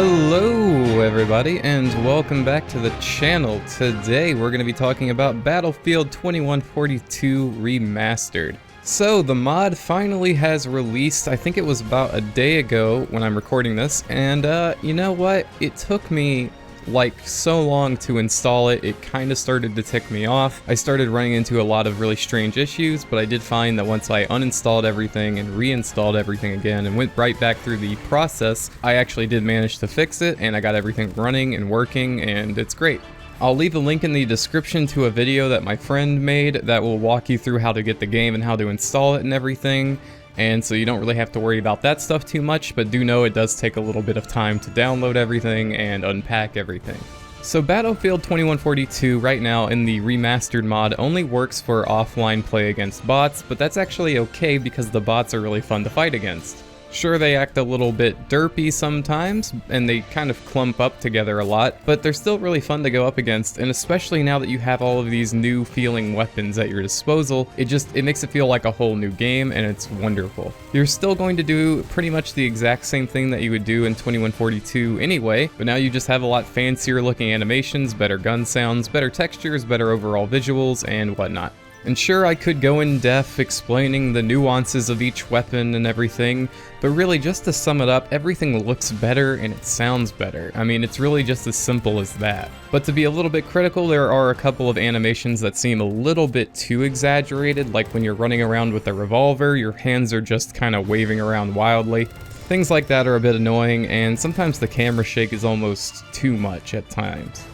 Hello everybody and welcome back to the channel. Today we're going to be talking about Battlefield 2142 Remastered. So the mod finally has released. I think it was about a day ago when I'm recording this, and you know what? It took me like so long to install it. It kind of started to tick me off. I started running into a lot of really strange issues, but I did find that once I uninstalled everything and reinstalled everything again and went right back through the process, I actually did manage to fix it, and I got everything running and working, and it's great. I'll leave a link in the description to a video that my friend made that will walk you through how to get the game and how to install it and everything. And so you don't really have to worry about that stuff too much, but do know it does take a little bit of time to download everything and unpack everything. So Battlefield 2142 right now in the remastered mod only works for offline play against bots, but that's actually okay because the bots are really fun to fight against. Sure, they act a little bit derpy sometimes, and they kind of clump up together a lot, but they're still really fun to go up against, and especially now that you have all of these new feeling weapons at your disposal, it makes it feel like a whole new game, and it's wonderful. You're still going to do pretty much the exact same thing that you would do in 2142 anyway, but now you just have a lot fancier looking animations, better gun sounds, better textures, better overall visuals, and whatnot. And sure, I could go in depth explaining the nuances of each weapon and everything, but really just to sum it up, everything looks better and it sounds better. I mean, it's really just as simple as that. But to be a little bit critical, there are a couple of animations that seem a little bit too exaggerated, like when you're running around with a revolver, your hands are just kind of waving around wildly. Things like that are a bit annoying, and sometimes the camera shake is almost too much at times.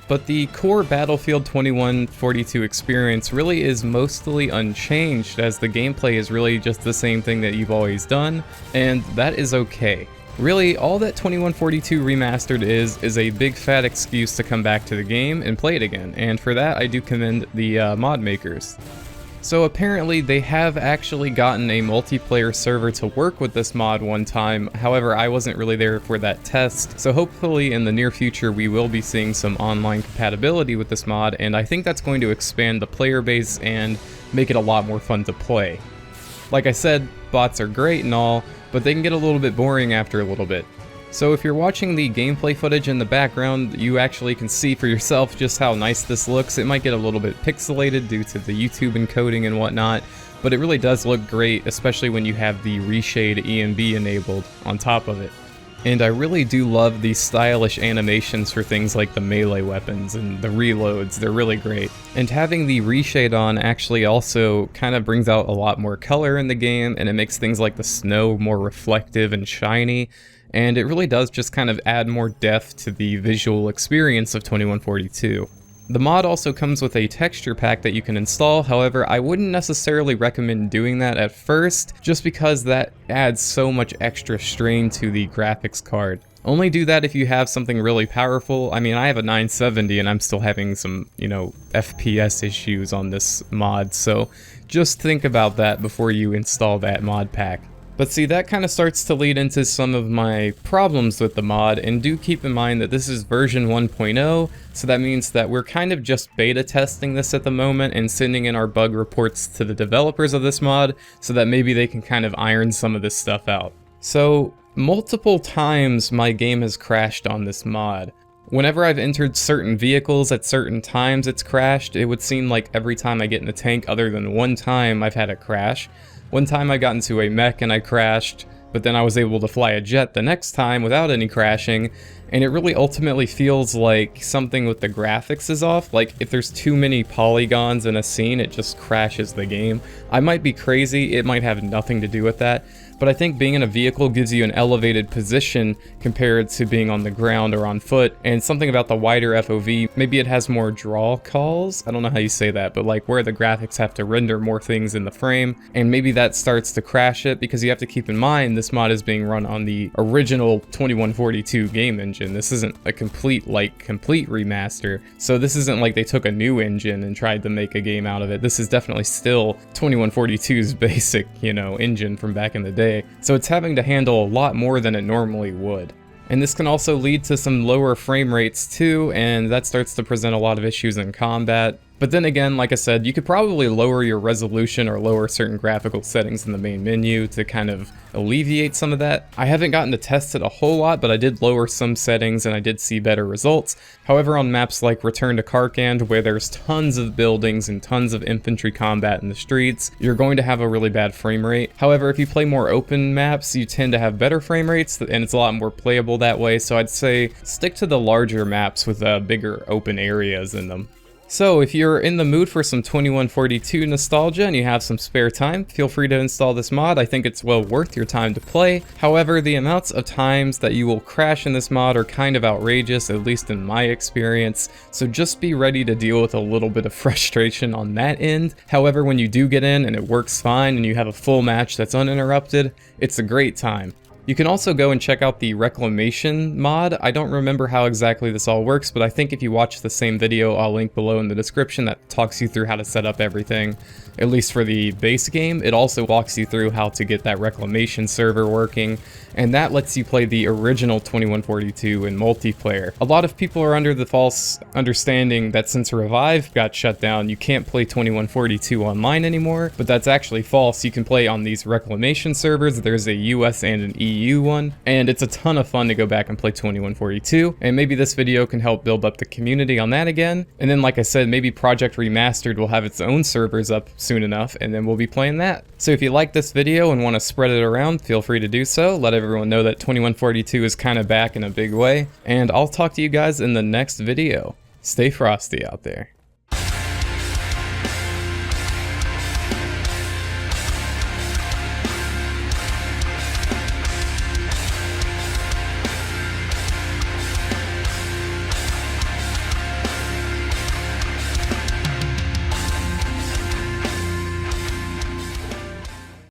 But the core Battlefield 2142 experience really is mostly unchanged, as the gameplay is really just the same thing that you've always done, and that is okay. Really, all that 2142 Remastered is a big fat excuse to come back to the game and play it again, and for that I do commend the mod makers. So apparently they have actually gotten a multiplayer server to work with this mod one time. However, I wasn't really there for that test, so hopefully in the near future we will be seeing some online compatibility with this mod, and I think that's going to expand the player base and make it a lot more fun to play. Like I said, bots are great and all, but they can get a little bit boring after a little bit. So if you're watching the gameplay footage in the background, you actually can see for yourself just how nice this looks. It might get a little bit pixelated due to the YouTube encoding and whatnot, but it really does look great, especially when you have the reshade EMB enabled on top of it. And I really do love these stylish animations for things like the melee weapons and the reloads. They're really great. And having the reshade on actually also kind of brings out a lot more color in the game, and it makes things like the snow more reflective and shiny. And it really does just kind of add more depth to the visual experience of 2142. The mod also comes with a texture pack that you can install. However, I wouldn't necessarily recommend doing that at first, just because that adds so much extra strain to the graphics card. Only do that if you have something really powerful. I mean, I have a 970 and I'm still having some, FPS issues on this mod, so just think about that before you install that mod pack. But see, that kind of starts to lead into some of my problems with the mod, and do keep in mind that this is version 1.0, so that means that we're kind of just beta testing this at the moment and sending in our bug reports to the developers of this mod, so that maybe they can kind of iron some of this stuff out. So, multiple times my game has crashed on this mod. Whenever I've entered certain vehicles at certain times it's crashed. It would seem like every time I get in a tank, other than one time, I've had a crash. One time I got into a mech and I crashed, but then I was able to fly a jet the next time without any crashing, and it really ultimately feels like something with the graphics is off. Like, if there's too many polygons in a scene, it just crashes the game. I might be crazy, it might have nothing to do with that, but I think being in a vehicle gives you an elevated position compared to being on the ground or on foot, and something about the wider FOV, maybe it has more draw calls? I don't know how you say that, but like where the graphics have to render more things in the frame, and maybe that starts to crash it, because you have to keep in mind this mod is being run on the original 2142 game engine. This isn't a complete remaster, so this isn't like they took a new engine and tried to make a game out of it. This is definitely still 2142's basic, engine from back in the day. So it's having to handle a lot more than it normally would. And this can also lead to some lower frame rates too, and that starts to present a lot of issues in combat. But then again, like I said, you could probably lower your resolution or lower certain graphical settings in the main menu to kind of alleviate some of that. I haven't gotten to test it a whole lot, but I did lower some settings and I did see better results. However, on maps like Return to Karkand, where there's tons of buildings and tons of infantry combat in the streets, you're going to have a really bad frame rate. However, if you play more open maps, you tend to have better frame rates, and it's a lot more playable that way, so I'd say stick to the larger maps with bigger open areas in them. So if you're in the mood for some 2142 nostalgia and you have some spare time, feel free to install this mod. I think it's well worth your time to play. However, the amounts of times that you will crash in this mod are kind of outrageous, at least in my experience, so just be ready to deal with a little bit of frustration on that end. However, when you do get in and it works fine and you have a full match that's uninterrupted, it's a great time. You can also go and check out the Reclamation mod. I don't remember how exactly this all works, but I think if you watch the same video I'll link below in the description that talks you through how to set up everything, at least for the base game. It also walks you through how to get that Reclamation server working, and that lets you play the original 2142 in multiplayer. A lot of people are under the false understanding that since Revive got shut down, you can't play 2142 online anymore, but that's actually false. You can play on these Reclamation servers. There's a US and an EU one, and it's a ton of fun to go back and play 2142, and maybe this video can help build up the community on that again. And then, like I said, maybe Project Remastered will have its own servers up soon enough, and then we'll be playing that. So if you like this video and want to spread it around, feel free to do so. Let everyone know that 2142 is kind of back in a big way, and I'll talk to you guys in the next video. Stay frosty out there.